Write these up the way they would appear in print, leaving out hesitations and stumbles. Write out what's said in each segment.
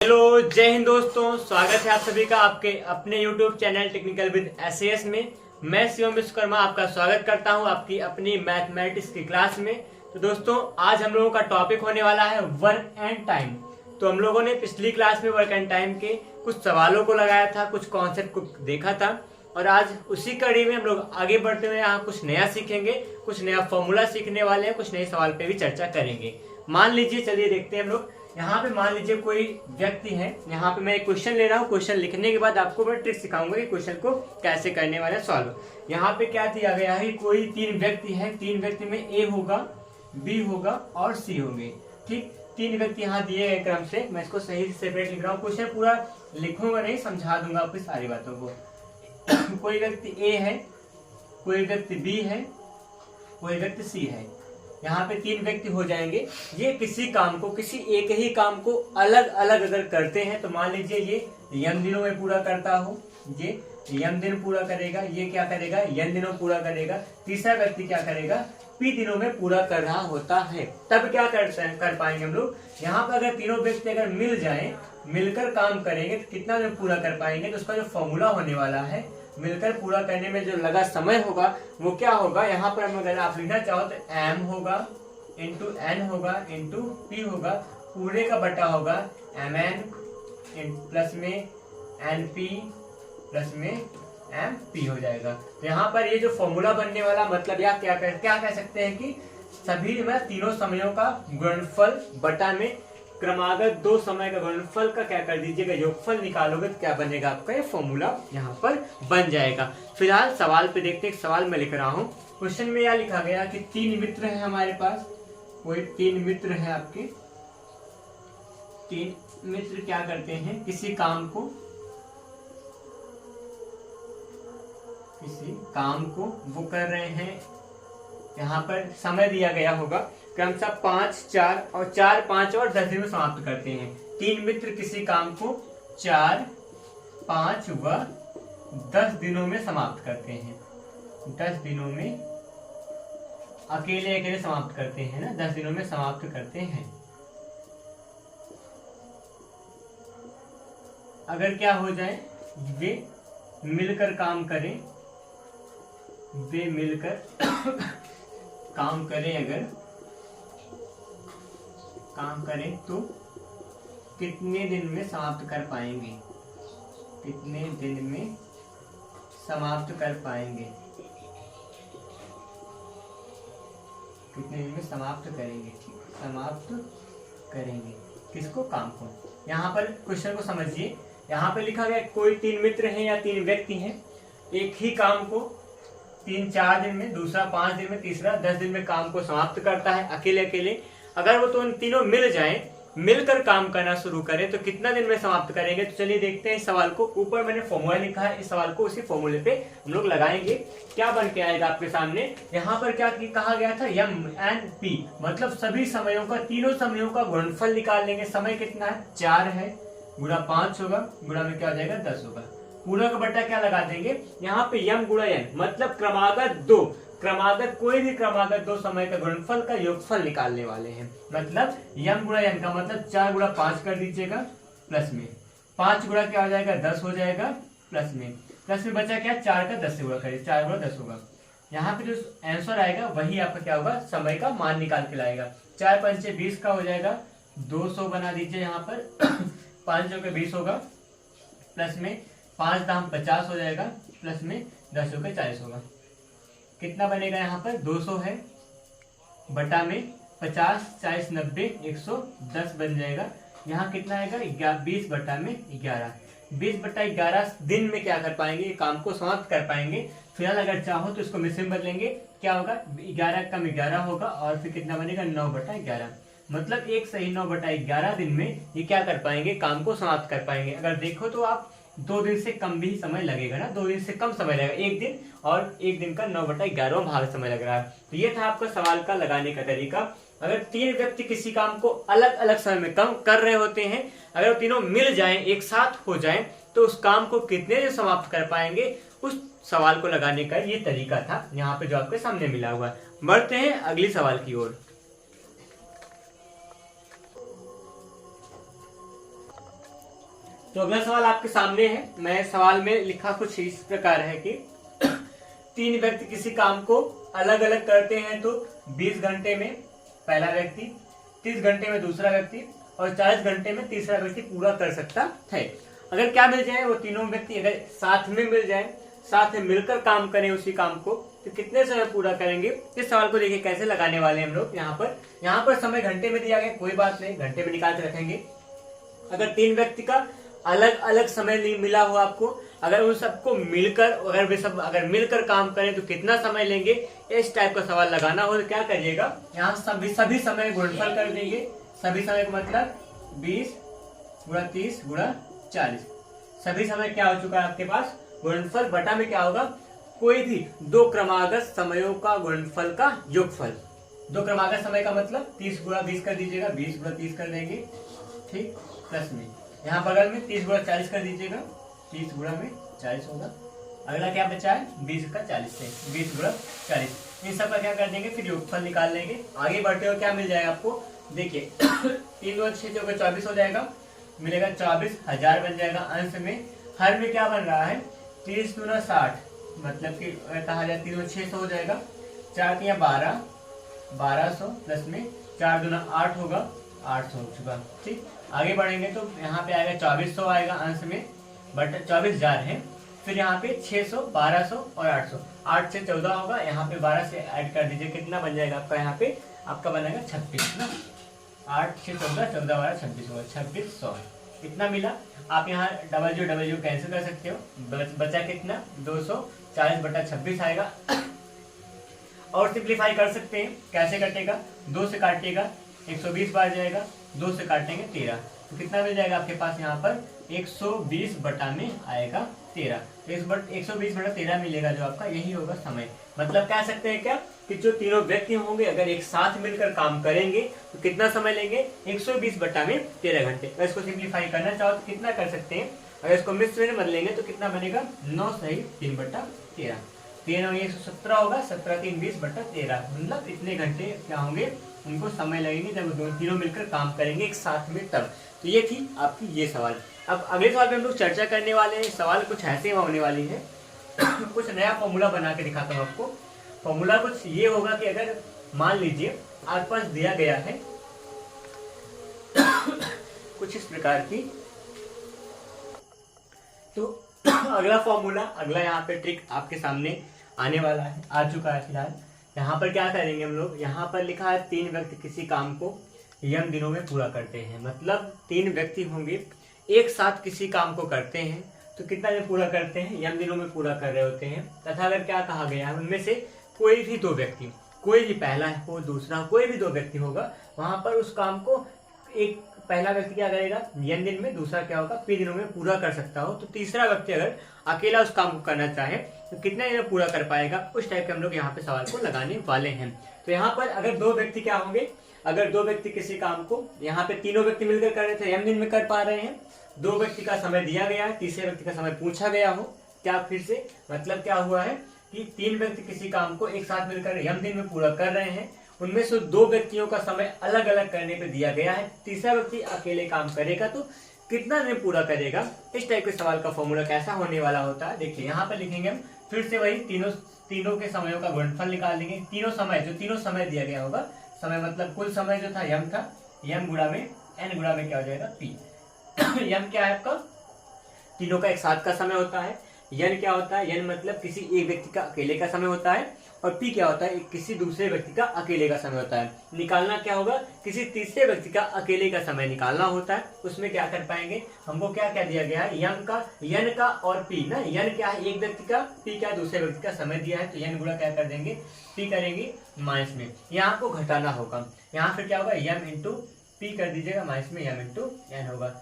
Hello, जय हिंद दोस्तों। स्वागत है आप सभी का आपके अपने YouTube channel technical with SAS में। मैं शिवम विश्वकर्मा आपका स्वागत करता हूं आपकी अपनी मैथमेटिक्स की क्लास में। तो दोस्तों, आज हम लोगों का टॉपिक होने वाला है वर्क एंड टाइम। तो हम लोगों ने पिछली क्लास में वर्क एंड टाइम के कुछ सवालों को लगाया था, कुछ कॉन्सेप्ट को देखा था, और आज उसी कड़ी में हम लोग आगे बढ़ते हुए यहाँ कुछ नया सीखेंगे, कुछ नया फॉर्मूला सीखने वाले हैं, कुछ नए सवाल पे भी चर्चा करेंगे। मान लीजिए, चलिए देखते हैं हम लोग। यहाँ पे मान लीजिए कोई व्यक्ति है, यहाँ पे मैं एक क्वेश्चन ले रहा हूँ। क्वेश्चन लिखने के बाद आपको मैं ट्रिक सिखाऊंगा कि क्वेश्चन को कैसे करने वाले सॉल्व। यहाँ पे क्या दिया गया है, कोई तीन व्यक्ति है, तीन व्यक्ति में ए होगा, बी होगा और सी होंगे। ठीक, तीन व्यक्ति यहाँ दिए गए क्रम से। मैं इसको सही से सेपरेट लिख रहा हूँ, क्वेश्चन पूरा लिखूंगा नहीं, समझा दूंगा आपकी सारी बातों को। कोई व्यक्ति ए है, कोई व्यक्ति बी है, कोई व्यक्ति सी है। यहाँ पे तीन व्यक्ति हो जाएंगे। ये किसी काम को, किसी एक ही काम को अलग अलग अगर करते हैं तो मान लीजिए ये यम दिनों में पूरा करता हो, ये यम दिन पूरा करेगा, ये क्या करेगा, यन दिनों पूरा करेगा। तीसरा व्यक्ति क्या करेगा, पी दिनों में पूरा कर रहा होता है। तब क्या कर पाएंगे हम लोग। यहाँ पर अगर तीनों व्यक्ति अगर मिल जाए, मिलकर काम करेंगे तो कितना दिन पूरा कर पाएंगे। तो उसका जो फॉर्मूला होने वाला है, मिलकर पूरा करने में जो लगा समय होगा वो क्या होगा। यहाँ पर हम अगर आप लिखना चाहो तो m होगा इंटू n होगा इंटू p होगा, पूरे का बटा होगा mn प्लस में np प्लस में mp हो जाएगा। तो यहाँ पर ये जो फॉर्मूला बनने वाला मतलब या क्या कह सकते हैं कि सभी में तीनों समयों का गुणनफल बटा में क्रमागत दो समय का गुणनफल का क्या कर दीजिएगा, योगफल निकालोगे तो क्या बनेगा, आपका ये फॉर्मूला यहाँ पर बन जाएगा। फिलहाल सवाल पे देखते हैं। सवाल में लिख रहा हूँ। क्वेश्चन में यह लिखा गया कि तीन मित्र हैं हमारे पास, कोई तीन मित्र है आपके। तीन मित्र क्या करते हैं, किसी काम को वो कर रहे हैं। यहाँ पर समय दिया गया होगा क्रमशः 5, 4 और 4, 5 और 10 दिन में समाप्त करते हैं। तीन मित्र किसी काम को 4, 5 व 10 दिनों में समाप्त करते हैं। 10 दिनों में अकेले समाप्त करते हैं ना, 10 दिनों में समाप्त करते हैं। अगर क्या हो जाए, वे मिलकर काम करें, वे मिलकर काम करें, अगर काम करें तो कितने दिन में समाप्त कर पाएंगे, कितने दिन में समाप्त कर पाएंगे, कितने दिन में समाप्त करेंगे। समाप्त करेंगे किसको, काम को। यहाँ पर क्वेश्चन को समझिए। यहाँ पर लिखा गया कोई तीन मित्र हैं या तीन व्यक्ति हैं, एक ही काम को 3-4 दिन में, दूसरा 5 दिन में, तीसरा 10 दिन में काम को समाप्त करता है अकेले अकेले। अगर वो तो तीनों मिल जाएं, मिलकर काम करना शुरू करें तो कितना दिन में समाप्त करेंगे। तो चलिए देखते हैं इस सवाल को। ऊपर मैंने फॉर्मूला लिखा है, इस सवाल को उसी फॉर्मूले पे हम लोग लगाएंगे। क्या बन के आएगा आपके सामने। यहाँ पर क्या कहा गया था, यम एन पी, मतलब सभी समयों का, तीनों समयों का गुणनफल निकाल लेंगे। समय कितना है, 4 है, गुणा 5 होगा, गुणा में क्या हो जाएगा, 10 होगा। पूरा का बटा क्या लगा देंगे, यहाँ पे यम गुणा एन, मतलब क्रमागत दो, क्रमागत कोई भी क्रमागत दो समय का गुणनफल का योगफल निकालने वाले हैं। मतलब यम गुणा एन का मतलब 4 गुणा 5 कर दीजिएगा, प्लस में 5 गुणा क्या हो जाएगा, 10 हो जाएगा, प्लस में बचा क्या, 4 का 10 से गुणा करिए, 4 गुणा 10 होगा। यहाँ पे जो आंसर आएगा वही आपका क्या होगा, समय का मान निकाल के लाएगा। 4 पंचे 20 का हो जाएगा, 200 बना दीजिए यहाँ पर। 5 के 20 होगा, प्लस में 5 दाम 50 हो जाएगा, प्लस में 10 के 40 होगा। कितना बनेगा, यहाँ पर 200 है, बटा में 50, 40, 90, 110 बन जाएगा। यहाँ कितना आएगा, 20 बटा में 11, 20 बटा 11 दिन में क्या कर पाएंगे, काम को समाप्त कर पाएंगे। फिलहाल अगर चाहो तो इसको मिश्रण बदलेंगे, क्या होगा, 11 कम 11 होगा, और फिर कितना बनेगा, 9 बटा 11। मतलब एक सही 9 बटा 11 दिन में ये क्या कर पाएंगे, काम को समाप्त कर पाएंगे। अगर देखो तो आप 2 दिन से कम भी समय लगेगा ना, 2 दिन से कम समय लगेगा, एक दिन, और एक दिन का 9 बटा 11 भाग समय लग रहा है। तो ये था आपका सवाल का लगाने का तरीका। अगर तीन व्यक्ति किसी काम को अलग अलग समय में कम कर रहे होते हैं, अगर तीनों मिल जाएं, एक साथ हो जाएं, तो उस काम को कितने दिन समाप्त कर पाएंगे, उस सवाल को लगाने का ये तरीका था यहाँ पे जो आपके सामने मिला हुआ है। बढ़ते हैं अगली सवाल की ओर। तो अगला सवाल आपके सामने है। मैं सवाल में लिखा कुछ इस प्रकार है कि 3 व्यक्ति किसी काम को अलग अलग करते हैं तो 20 घंटे में पहला व्यक्ति, 30 घंटे में दूसरा व्यक्ति और 40 घंटे में तीसरा व्यक्ति पूरा कर सकता है। अगर क्या मिल जाए, वो तीनों व्यक्ति अगर साथ में मिल जाए, साथ में मिलकर काम करें उसी काम को, तो कितने समय पूरा करेंगे। इस सवाल को देखिए कैसे लगाने वाले हैं हम लोग। यहाँ पर समय घंटे में दिया गया, कोई बात नहीं, घंटे में निकाल के रखेंगे। अगर 3 व्यक्ति का अलग अलग समय नहीं मिला हो आपको, अगर उन सबको मिलकर, अगर वे सब अगर मिलकर काम करें तो कितना समय लेंगे, इस टाइप का सवाल लगाना हो तो क्या करिएगा, यहाँ सभी समय गुणनफल कर देंगे। सभी समय का मतलब 20 गुणा 30 गुणा 40। सभी समय क्या हो चुका है आपके पास, गुणनफल बटा में क्या होगा, कोई भी 2 क्रमागत समयों का गुणनफल का योगफल। 2 क्रमागत समय का मतलब 30 गुणा 20 कर दीजिएगा, 20 गुणा 30 कर देंगे, ठीक, प्लस में यहाँ बगल में 30 गुणा 40 कर दीजिएगा, 30 गुणा में 40 होगा। अगला क्या बचा है, 20 का 40 से 20 गुणा 40। इन सब का क्या कर देंगे, फिर योगफल निकाल लेंगे। आगे बढ़ते हुए क्या मिल जाएगा आपको, देखिए 3 और 6 जो 24 हो जाएगा, मिलेगा 24,000 बन जाएगा। अंश में हर में क्या बन रहा है, 30 गुना 60, मतलब कि कहा जाए 3 और 600 हो जाएगा, 4 के 12, 1200 प्लस में 4 दुना 8 होगा, 800 हो चुका। ठीक, आगे बढ़ेंगे तो यहाँ पे आएगा 2400 आएगा अंश में, बट 24,000 है। फिर यहाँ पे 600, 1200 और 800, 8 से 14 होगा, यहाँ पे 12 से ऐड कर दीजिए, कितना बन जाएगा आपका, यहाँ पे आपका बनेगा 26 ना। 8 से 14, 14 12 26 होगा, 2600 इतना मिला। आप यहाँ डबल जो कैंसिल कर सकते हो, बचा कितना, 240 बटा 26 आएगा। और सिंप्लीफाई कर सकते हैं, कैसे कटेगा, 2 से काटिएगा 120 बार जाएगा, 2 से काटेंगे 13, तो कितना मिल जाएगा आपके पास, यहाँ पर 120 बटा में आएगा 13। 120 बटा 13 मिलेगा जो आपका, यही होगा समय। मतलब कह सकते हैं क्या कि जो तीनों व्यक्ति होंगे अगर एक साथ मिलकर काम करेंगे तो कितना समय लेंगे, 120 बटा में 13 घंटे। अगर इसको सिंप्लीफाई करना चाहो तो कितना कर सकते हैं, अगर इसको मिश्र में बदलेंगे तो कितना बनेगा, 9 सही 3 बटा 13, 3 और 117 होगा, 17 3 20 बटा 13, मतलब इतने घंटे क्या होंगे, उनको समय लगेंगे जब तीनों मिलकर काम करेंगे एक साथ में तब। तो ये थी आपकी ये सवाल। अब अगले सवाल पे हम लोग चर्चा करने वाले हैं। सवाल कुछ ऐसे होने वाली है कुछ नया फॉर्मूला बना के दिखाता हूँ आपको। फॉर्मूला कुछ ये होगा कि अगर मान लीजिए आपके पास दिया गया है कुछ इस प्रकार की, तो अगला फॉर्मूला, अगला यहाँ पे ट्रिक आपके सामने आने वाला है, आ चुका है फिलहाल। यहाँ पर क्या करेंगे हम लोग, यहाँ पर लिखा है 3 व्यक्ति किसी काम को यम दिनों में पूरा करते हैं। मतलब 3 व्यक्ति होंगे एक साथ किसी काम को करते हैं तो कितना दिन पूरा करते हैं, यम दिनों में पूरा कर रहे होते हैं। तथा अगर क्या कहा गया है, उनमें से कोई भी 2 व्यक्ति, कोई भी पहला हो दूसरा, कोई भी 2 व्यक्ति होगा, वहां पर उस काम को एक पहला व्यक्ति क्या करेगा, यम दिन में, दूसरा क्या होगा, पी दिनों में पूरा कर सकता हो। तो तीसरा व्यक्ति अगर अकेला उस काम को करना चाहे तो कितने दिन पूरा कर पाएगा, उस टाइप के हम लोग यहाँ पे सवाल को लगाने वाले हैं। तो यहाँ पर अगर 2 व्यक्ति क्या होंगे, अगर 2 व्यक्ति किसी काम को, यहाँ पे तीनों व्यक्ति मिलकर कर रहे थे, यम दिन में कर पा रहे हैं, 2 व्यक्ति का समय दिया गया है, तीसरे व्यक्ति का समय पूछा गया हो, क्या फिर से मतलब क्या हुआ है कि 3 व्यक्ति किसी काम को एक साथ मिलकर यम दिन में पूरा कर रहे हैं, उनमें से 2 व्यक्तियों का समय अलग अलग करने पे दिया गया है, तीसरा व्यक्ति अकेले काम करेगा तो कितना दिन पूरा करेगा। इस टाइप के सवाल का फॉर्मूला कैसा होने वाला होता है, देखिए यहाँ पर लिखेंगे हम, फिर से वही तीनों के समयों का गुणनफल निकाल लेंगे। तीनों समय दिया गया होगा, समय मतलब कुल समय जो था यम था, यम गुणा में एन गुणा में क्या हो जाएगा, पी। यम क्या है आपका, तीनों का एक साथ का समय होता है। यन क्या होता है, यन मतलब किसी एक व्यक्ति का अकेले का समय होता है, और पी क्या होता है, किसी दूसरे व्यक्ति का अकेले का समय होता है। निकालना क्या होगा, किसी तीसरे व्यक्ति का अकेले का समय निकालना होता है। उसमें क्या कर पाएंगे, हमको क्या क्या दिया गया है, यन का और पी ना, यन क्या है एक व्यक्ति का, पी क्या दूसरे व्यक्ति का समय दिया है, तो यन गुणा क्या कर देंगे, पी करेंगे माइनस में, यहाँ को घटाना होगा, यहाँ फिर क्या होगा, यम इंटू पी कर दीजिएगा, माइनस में यम इंटू एन होगा।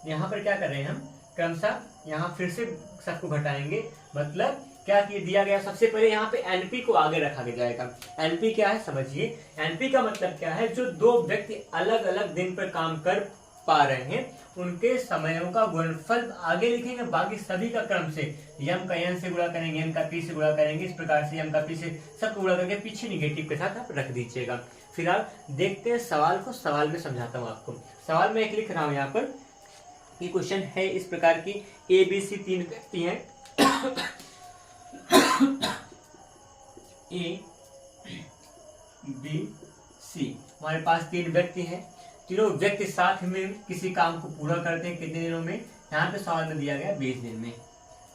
यहाँ पर क्या कर रहे हैं हम, क्रमशः यहाँ फिर से सबको घटाएंगे, मतलब क्या दिया गया, सबसे पहले यहाँ पे एनपी को आगे रखा जाएगा। एनपी क्या है समझिए, एनपी का मतलब क्या है, जो 2 व्यक्ति अलग अलग दिन पर काम कर पा रहे हैं उनके समयों का गुणनफल आगे लिखेंगे, बाकी सभी का क्रम से, यम का एन से गुणा करेंगे, एन का पी से गुणा करेंगे, इस प्रकार से यम का पी से सबको गुणा करके पीछे निगेटिव के साथ आप रख दीजिएगा। फिलहाल देखते हैं सवाल को, सवाल में समझाता हूँ आपको। सवाल में एक लिख रहा हूँ यहाँ पर, ये क्वेश्चन है इस प्रकार की, ए बी सी तीन व्यक्ति हैं ए बी सी, हमारे पास तीन व्यक्ति हैं। तीनों व्यक्ति साथ में किसी काम को पूरा करते हैं कितने दिनों में? यहाँ पे सवाल में दिया गया 20 दिन में।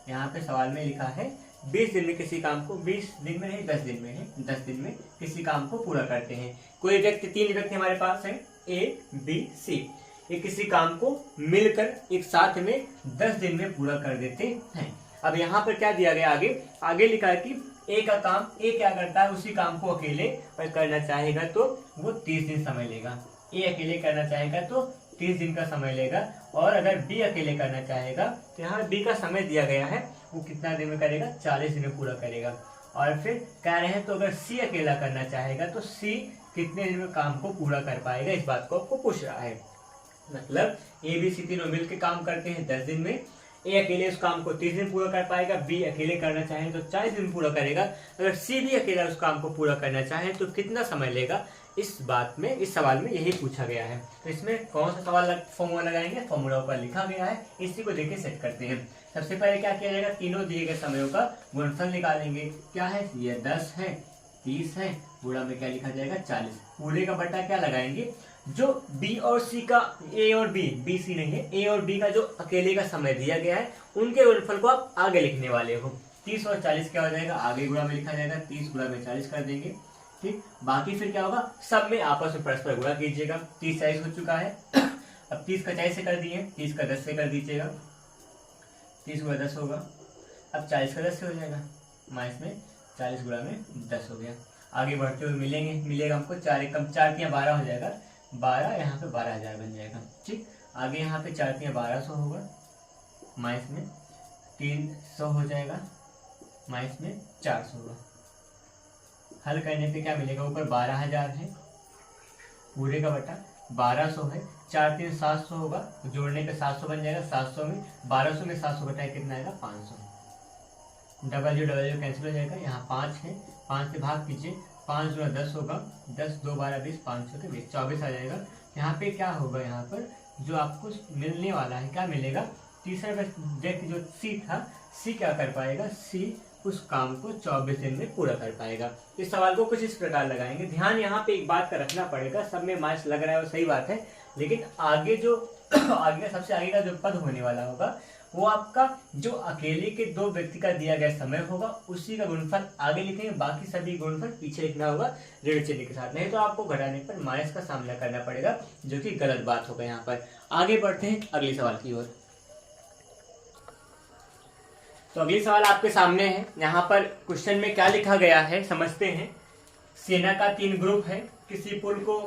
यहाँ पे सवाल में लिखा है 20 दिन में किसी काम को, 20 दिन में नहीं 10 दिन में है, 10 दिन में किसी काम को पूरा करते हैं। कोई व्यक्ति, तीन व्यक्ति हमारे पास हैं ए बी सी, ये किसी काम को मिलकर एक साथ में 10 दिन में पूरा कर देते हैं। अब यहाँ पर क्या दिया गया, आगे लिखा है कि ए का काम, ए क्या करता है, उसी काम को अकेले पर करना चाहेगा तो वो 30 दिन समय लेगा। ए अकेले करना चाहेगा तो 30 दिन का समय लेगा, और अगर बी अकेले करना चाहेगा तो यहाँ बी का समय दिया गया है, वो कितना दिन में करेगा, 40 दिन में पूरा करेगा। और फिर कह रहे हैं तो अगर सी अकेला करना चाहेगा तो सी कितने दिन में काम को पूरा कर पाएगा, इस बात को आपको पूछ रहा है। मतलब ए बी सी तीनों मिलकर काम करते हैं 10 दिन में, ए अकेले उस काम को 30 दिन पूरा कर पाएगा, बी अकेले करना चाहे तो 40 दिन पूरा करेगा, अगर सी भी अकेला उस काम को पूरा करना चाहे तो कितना समय लेगा, इस बात में, इस सवाल में यही पूछा गया है। तो इसमें कौन सा सवाल फॉर्मूला लगाएंगे, फॉर्मूला ऊपर लिखा गया है, इसी को देके सेट करते हैं। सबसे पहले क्या किया जाएगा, तीनों दिए गए समयों का गुणनफल निकालेंगे। क्या है, ये 10 है, 30 है, गुणा में क्या लिखा जाएगा 40, पूरे का बटा क्या लगाएंगे, जो बी और सी का, ए और बी, बी सी नहीं है, ए और बी का जो अकेले का समय दिया गया है उनके गुणनफल को आप आगे लिखने वाले हो। 30 और 40 क्या हो जाएगा, आगे गुणा में लिखा जाएगा, 30 गुणा में 40 कर देंगे, ठीक। बाकी फिर क्या होगा, सब में आपस में परस्पर गुणा कीजिएगा। 30 40 हो चुका है, अब 30 का 40 से कर दिए, 30 का 10 से कर दीजिएगा, 30 गुणा 10 होगा, अब 40 का 10 से हो जाएगा, माइनस में 40 गुणा में 10 हो गया। आगे बढ़ते हुए मिलेगा हमको 4 कम 4 तियां 12 हो जाएगा, 12 यहाँ पे 12,000 बन जाएगा, ठीक। आगे यहाँ पे 4 तियां 1200 होगा, माइनस में 300 हो जाएगा, माइनस में 400 होगा। हल करने पे क्या मिलेगा, ऊपर 12,000 है, पूरे का बटा 1200 है, 4 3 700 होगा, जोड़ने पे 700 बन जाएगा, 700 में 1200 में 700 बटाए कितना आएगा 500, डबल जो कैंसिल हो जाएगा, यहाँ 5 है, 5 से भाग कीजिए, 5 गुणा 10 होगा, 10 2 12 20, 500 के 20, 24 आ जाएगा। यहाँ पे क्या होगा, यहाँ पर जो आपको मिलने वाला है क्या मिलेगा, तीसरा व्यक्ति जो सी था, सी क्या कर पाएगा, सी उस काम को 24 दिन में पूरा कर पाएगा। इस सवाल को कुछ इस प्रकार लगाएंगे। ध्यान यहाँ पे एक बात का रखना पड़ेगा, सब में मार्क्स लग रहा है वो सही बात है, लेकिन आगे जो आगे सबसे आगे का जो पद होने वाला होगा वो आपका जो अकेले के दो व्यक्ति का दिया गया समय होगा उसी का गुणनफल आगे लिखेंगे, बाकी सभी गुणनफल पीछे लिखना होगा ऋण चिन्ह के साथ, नहीं तो आपको घटाने पर माइनस का सामना करना पड़ेगा, जो कि गलत बात होगा। यहाँ पर आगे बढ़ते हैं अगले सवाल की ओर। तो अगली सवाल आपके सामने है। यहाँ पर क्वेश्चन में क्या लिखा गया है समझते हैं। सेना का 3 ग्रुप है, किसी पुल को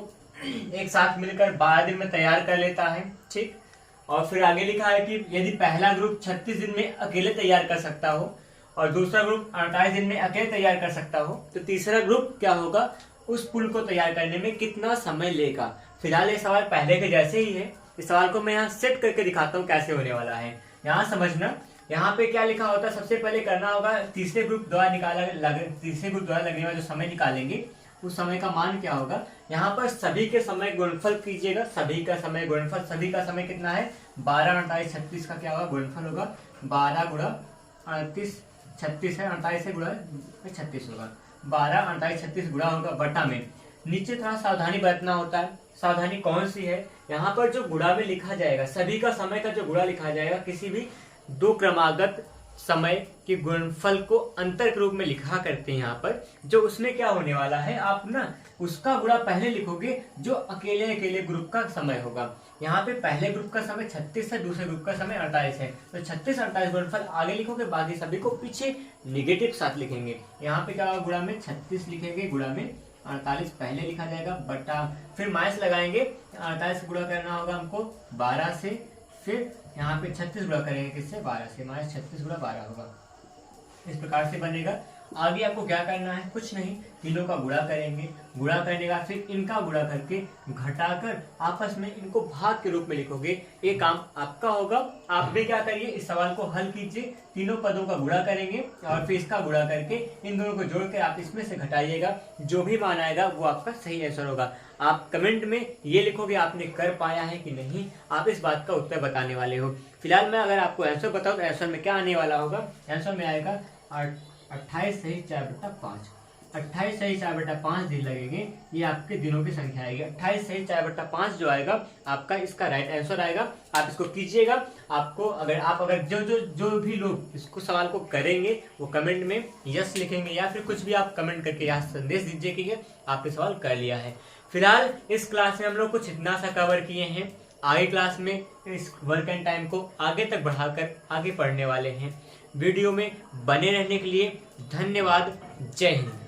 एक साथ मिलकर 12 दिन में तैयार कर लेता है, ठीक। और फिर आगे लिखा है कि यदि पहला ग्रुप 36 दिन में अकेले तैयार कर सकता हो और दूसरा ग्रुप 48 दिन में अकेले तैयार कर सकता हो, तो तीसरा ग्रुप क्या होगा, उस पुल को तैयार करने में कितना समय लेगा। फिलहाल ये सवाल पहले के जैसे ही है, इस सवाल को मैं यहाँ सेट करके दिखाता हूँ कैसे होने वाला है। यहाँ समझना, यहाँ पे क्या लिखा होता है, सबसे पहले करना होगा तीसरे ग्रुप द्वारा लगने वाला जो समय निकालेंगे उस समय का मान क्या होगा। यहाँ पर सभी के समय गुणनफल कीजिएगा, सभी का समय गुणनफल, सभी का समय कितना है 12 48 36 का क्या होगा गुणनफल होगा 12 गुणा 38 36 है, 48 से गुणा 36 होगा, 12 48 36 गुणा होगा बटा में। नीचे थोड़ा सावधानी बरतना होता है, सावधानी कौन सी है, यहाँ पर जो गुणा में लिखा जाएगा, सभी का समय का जो गुणा लिखा जाएगा, किसी भी दो क्रमागत समय के गुणनफल को अंतर के रूप में लिखा करते हैं। यहाँ पर जो उसमें क्या होने वाला है, आप ना उसका गुणा पहले लिखोगे जो अकेले ग्रुप का समय होगा। यहाँ पे पहले ग्रुप का समय 36 है, दूसरे ग्रुप का समय 48 है, तो 36 48 गुणनफल आगे लिखोगे, बाकी सभी को पीछे निगेटिव साथ लिखेंगे। यहाँ पे क्या होगा, गुणा में 36 लिखेंगे, गुणा में 48 पहले लिखा जाएगा बटा, फिर माइनस लगाएंगे, 48 से गुणा करना होगा हमको 12 से, फिर यहाँ पे 36 गुणा करेंगे किससे 12 से, माइनस 36 गुणा 12 होगा, इस प्रकार से बनेगा। आगे आपको क्या करना है, कुछ नहीं, तीनों का गुणा करेंगे, गुणा करने का फिर इनका गुणा करके घटाकर आपस में इनको भाग के रूप में लिखोगे, ये काम आपका होगा। आप भी क्या करिए, इस सवाल को हल कीजिए, तीनों पदों का गुणा करेंगे और फिर इसका गुणा करके इन दोनों को जोड़कर आप इसमें से घटाइएगा, जो भी मान आएगा वो आपका सही आंसर होगा। आप कमेंट में ये लिखोगे आपने कर पाया है कि नहीं, आप इस बात का उत्तर बताने वाले हो। फिलहाल मैं अगर आपको आंसर बताऊं तो आंसर में क्या आने वाला होगा, आंसर में आएगा 28 सही 4/5। 28 सही 4/5 दिन लगेंगे, ये आपके दिनों की संख्या आएगी। 28 सही 4/5 जो आएगा आपका इसका राइट आंसर आएगा। आप इसको कीजिएगा। आपको अगर जो भी लोग इसको सवाल को करेंगे वो कमेंट में यस लिखेंगे, या फिर कुछ भी आप कमेंट करके यहाँ संदेश दीजिए कि आपने सवाल कर लिया है। फिलहाल इस क्लास में हम लोग कुछ इतना सा कवर किए हैं। आगे क्लास में इस वर्क एंड टाइम को आगे तक बढ़ाकर आगे पढ़ने वाले हैं। वीडियो में बने रहने के लिए धन्यवाद। जय हिंद।